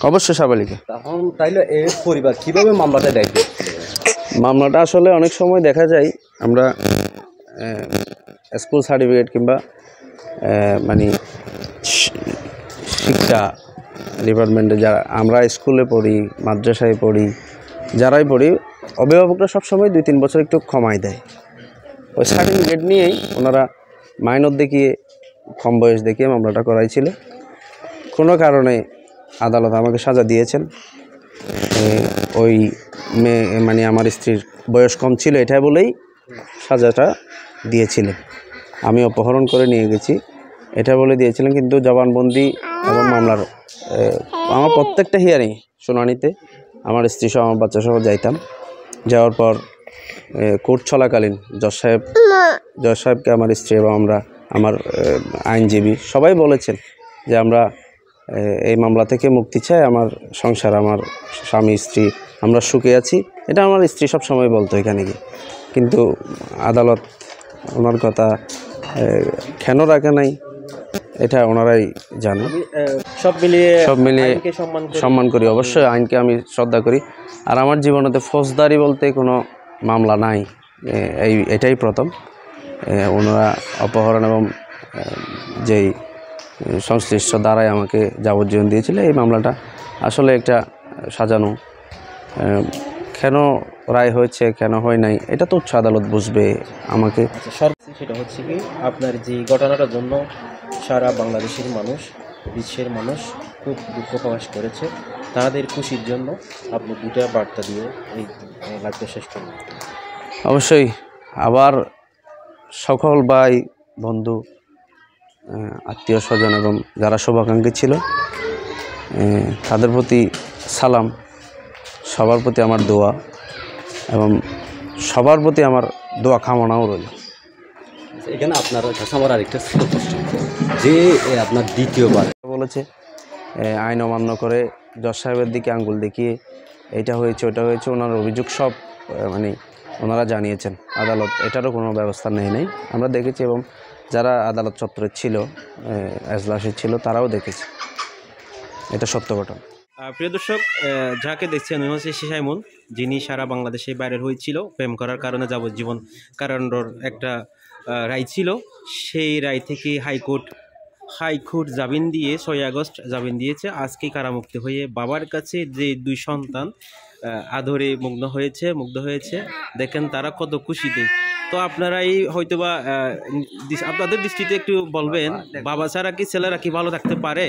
অবশ্যই সাবালিকা। তখন তাইলে এই পরিবার কিভাবে মামলাটা দেখবে? মামলাটা আসলে অনেক সময় দেখা যায় আমরা স্কুল সার্টিফিকেট কিংবা মানে শিক্ষা ডিপার্টমেন্টে যারা আমরা স্কুলে পড়ি, মাদ্রাসায় পড়ি, যারাই পড়ি, অভিভাবকরা সবসময় 2-3 বছর একটু কমাই দেয়। ওই সার্টিফিকেট নিয়েই ওনারা মাইনর দেখিয়ে, কম বয়স দেখিয়ে মামলাটা করাইছিল। কোনো কারণে আদালত আমাকে সাজা দিয়েছেন। ওই মেয়ে মানে আমার স্ত্রীর বয়স কম ছিল এটা বলেই সাজাটা দিয়েছিলেন। আমি অপহরণ করে নিয়ে গেছি এটা বলে দিয়েছিলেন, কিন্তু জবানবন্দি এবং মামলার আমার প্রত্যেকটা হিয়ারিং শুনানিতে আমার স্ত্রী সহ আমার বাচ্চা সহ যাইতাম। যাওয়ার পর কোর্ট চলাকালীন জজ সাহেবকে আমার স্ত্রী এবং আমার আইনজীবী সবাই বলেছেন যে আমরা এই মামলা থেকে মুক্তি চাই, আমার সংসার, আমার স্বামী স্ত্রী আমরা সুখে আছি। এটা আমার স্ত্রী সব সময় বলতো এখানে গিয়ে, কিন্তু আদালত ওনার কথা কেন রাখে নাই এটা ওনারাই জানে। সব মিলিয়ে সম্মান করি, অবশ্যই আইনকে আমি শ্রদ্ধা করি। আর আমার জীবনেতে ফৌজদারি বলতে কোনো মামলা নাই, এটাই প্রথম। ওনারা অপহরণ এবং যেই সংশ্লিষ্ট দ্বারাই আমাকে যাবজ্জীবন দিয়েছিল, এই মামলাটা আসলে একটা সাজানো। কেন রায় হয়েছে কেন হয় নাই এটা তো উচ্চ আদালত বুঝবে। আমাকে সেটা হচ্ছে কি, আপনার যে ঘটনাটার জন্য সারা বাংলাদেশের মানুষ, বিশ্বের মানুষ খুব দুঃখ প্রকাশ করেছে, তাদের খুশির জন্য আপনি 2টা বার্তা দিয়ে এই লাইভটা শেষ করুন। অবশ্যই আবার সকল ভাই বন্ধু, আত্মীয় স্বজন এবং যারা শুভাকাঙ্ক্ষী ছিল তাদের প্রতি সালাম, সবার প্রতি আমার দোয়া এবং সবার প্রতি আমার দোয়া কামনাও রইল। এখানে আপনার কাছে আমার আরেকটা ছোট প্রশ্ন, যে আপনার দ্বিতীয়বার বলেছে আইন অমান্য করে জজ সাহেবের দিকে আঙ্গুল দেখিয়ে এটা হয়েছে ওটা হয়েছে, ওনার অভিযোগ সব মানে ওনারা জানিয়েছেন। আদালত এটারও কোনো ব্যবস্থা নেই আমরা দেখেছি, এবং যারা আদালত চত্বরে ছিল, এজলাসে ছিল, তারাও দেখেছে। এটা সত্য ঘটনা। প্রিয় দর্শক, যাকে দেখছেন উনি হচ্ছে সাইমন, যিনি সারা বাংলাদেশে বাইরে হয়েছিল প্রেম করার কারণে যাবজ্জীবন কারাদণ্ডের একটা রায় ছিল। সেই রায় থেকে হাইকোর্ট জামিন দিয়ে 6 আগস্ট জামিন দিয়েছে। আজকে কারামুক্তি হয়ে বাবার কাছে যে 2 সন্তান আদরে মুগ্ধ হয়েছে, দেখেন তারা কত খুশিতে। তো আপনারাই হয়তোবা আপনাদের দৃষ্টিতে একটু বলবেন, বাবা ছাড়া কি ছেলেরা কি ভালো থাকতে পারে?